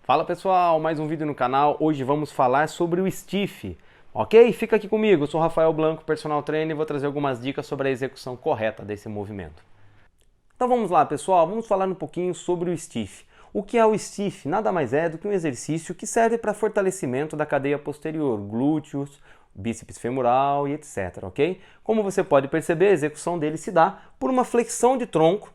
Fala pessoal, mais um vídeo no canal. Hoje vamos falar sobre o stiff, ok? Fica aqui comigo, eu sou o Rafael Blanco, personal trainer, e vou trazer algumas dicas sobre a execução correta desse movimento. Então vamos lá pessoal, vamos falar um pouquinho sobre o stiff. O que é o stiff? Nada mais é do que um exercício que serve para fortalecimento da cadeia posterior, glúteos, bíceps femoral e etc, ok? Como você pode perceber, a execução dele se dá por uma flexão de tronco,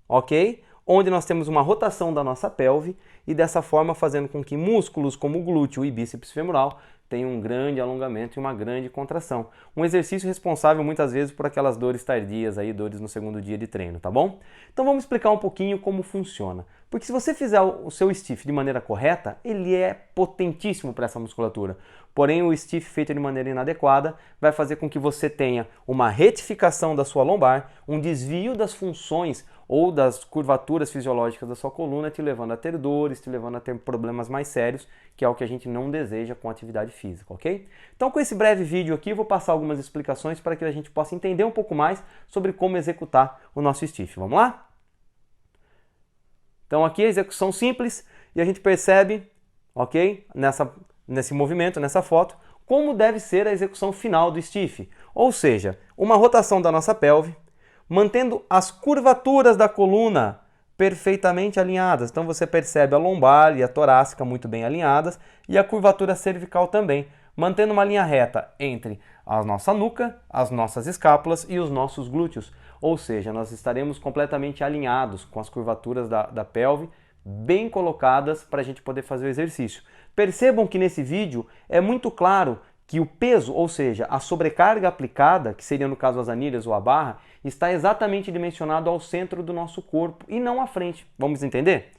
ok? Onde nós temos uma rotação da nossa pelve e dessa forma fazendo com que músculos como o glúteo e bíceps femoral tenham um grande alongamento e uma grande contração. Um exercício responsável muitas vezes por aquelas dores tardias, aí, dores no segundo dia de treino, tá bom? Então vamos explicar um pouquinho como funciona. Porque se você fizer o seu stiff de maneira correta, ele é potentíssimo para essa musculatura. Porém, o stiff feito de maneira inadequada vai fazer com que você tenha uma retificação da sua lombar, um desvio das funções ou das curvaturas fisiológicas da sua coluna, te levando a ter dores, te levando a ter problemas mais sérios, que é o que a gente não deseja com atividade física, ok? Então, com esse breve vídeo aqui, eu vou passar algumas explicações para que a gente possa entender um pouco mais sobre como executar o nosso stiff. Vamos lá? Então, aqui a execução simples e a gente percebe, ok? Nesse movimento, nessa foto, como deve ser a execução final do stiff. Ou seja, uma rotação da nossa pelve, mantendo as curvaturas da coluna perfeitamente alinhadas. Então você percebe a lombar e a torácica muito bem alinhadas e a curvatura cervical também, mantendo uma linha reta entre a nossa nuca, as nossas escápulas e os nossos glúteos. Ou seja, nós estaremos completamente alinhados com as curvaturas da pelve, bem colocadas para a gente poder fazer o exercício. Percebam que nesse vídeo é muito claro que o peso, ou seja, a sobrecarga aplicada, que seria no caso as anilhas ou a barra, está exatamente dimensionado ao centro do nosso corpo e não à frente. Vamos entender?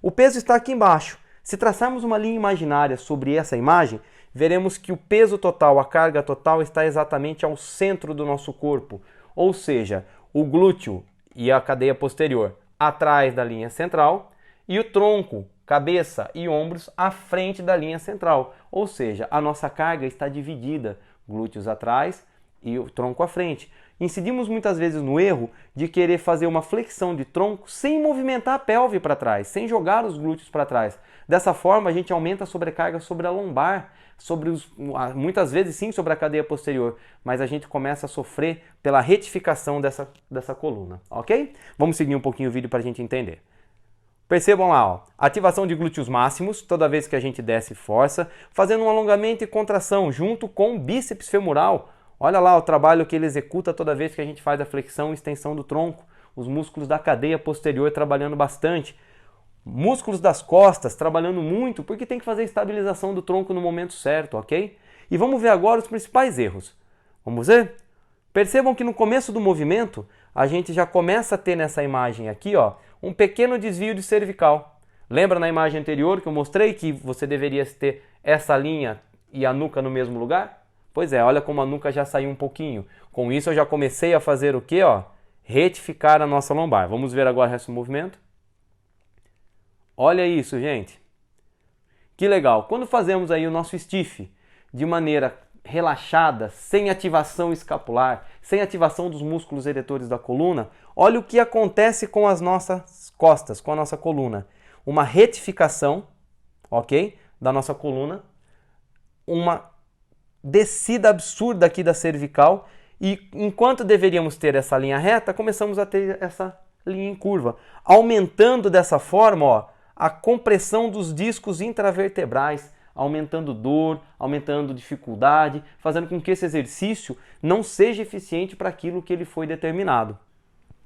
O peso está aqui embaixo. Se traçarmos uma linha imaginária sobre essa imagem, veremos que o peso total, a carga total, está exatamente ao centro do nosso corpo. Ou seja, o glúteo e a cadeia posterior atrás da linha central e o tronco, cabeça e ombros à frente da linha central. Ou seja, a nossa carga está dividida, glúteos atrás e o tronco à frente. Incidimos muitas vezes no erro de querer fazer uma flexão de tronco sem movimentar a pelve para trás, sem jogar os glúteos para trás. Dessa forma, a gente aumenta a sobrecarga sobre a lombar, muitas vezes sim sobre a cadeia posterior, mas a gente começa a sofrer pela retificação dessa coluna, ok? Vamos seguir um pouquinho o vídeo para a gente entender. Percebam lá, ó, ativação de glúteos máximos, toda vez que a gente desce força, fazendo um alongamento e contração junto com o bíceps femoral. Olha lá o trabalho que ele executa toda vez que a gente faz a flexão e extensão do tronco. Os músculos da cadeia posterior trabalhando bastante. Músculos das costas trabalhando muito, porque tem que fazer a estabilização do tronco no momento certo, ok? E vamos ver agora os principais erros. Vamos ver? Percebam que no começo do movimento, a gente já começa a ter nessa imagem aqui, ó, um pequeno desvio de cervical. Lembra na imagem anterior que eu mostrei que você deveria ter essa linha e a nuca no mesmo lugar? Pois é, olha como a nuca já saiu um pouquinho. Com isso eu já comecei a fazer o quê? Ó? Retificar a nossa lombar. Vamos ver agora o resto do movimento? Olha isso, gente. Que legal. Quando fazemos aí o nosso stiff de maneira relaxada, sem ativação escapular, sem ativação dos músculos eretores da coluna, olha o que acontece com as nossas costas, com a nossa coluna. Uma retificação, ok? Da nossa coluna, uma descida absurda aqui da cervical e enquanto deveríamos ter essa linha reta, começamos a ter essa linha em curva, aumentando dessa forma, ó, a compressão dos discos intravertebrais, aumentando dor, aumentando dificuldade, fazendo com que esse exercício não seja eficiente para aquilo que ele foi determinado.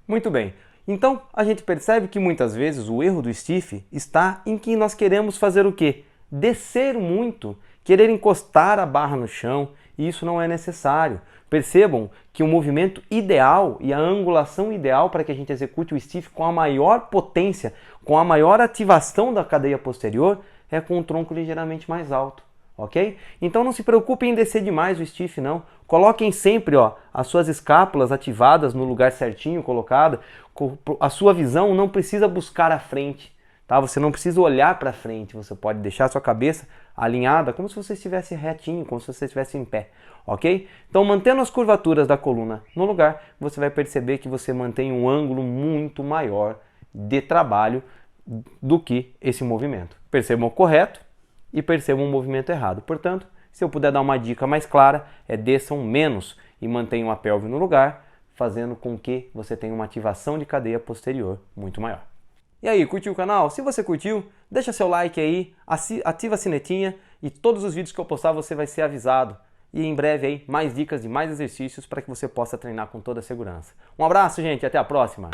Muito bem, então a gente percebe que muitas vezes o erro do stiff está em que nós queremos fazer o quê? Descer muito, querer encostar a barra no chão, e isso não é necessário. Percebam que o movimento ideal e a angulação ideal para que a gente execute o stiff com a maior potência, com a maior ativação da cadeia posterior, é com o tronco ligeiramente mais alto, ok? Então não se preocupem em descer demais o stiff, não. Coloquem sempre, ó, as suas escápulas ativadas no lugar certinho, colocada. A sua visão não precisa buscar a frente. Tá? Você não precisa olhar para frente, você pode deixar a sua cabeça alinhada como se você estivesse retinho, como se você estivesse em pé, ok? Então, mantendo as curvaturas da coluna no lugar, você vai perceber que você mantém um ângulo muito maior de trabalho do que esse movimento. percebam o correto e percebam o movimento errado. Portanto, se eu puder dar uma dica mais clara, desçam menos e mantenham a pelve no lugar, fazendo com que você tenha uma ativação de cadeia posterior muito maior. E aí, curtiu o canal? Se você curtiu, deixa seu like aí, ativa a sinetinha e todos os vídeos que eu postar você vai ser avisado. E em breve aí, mais dicas de mais exercícios para que você possa treinar com toda a segurança. Um abraço, gente, até a próxima!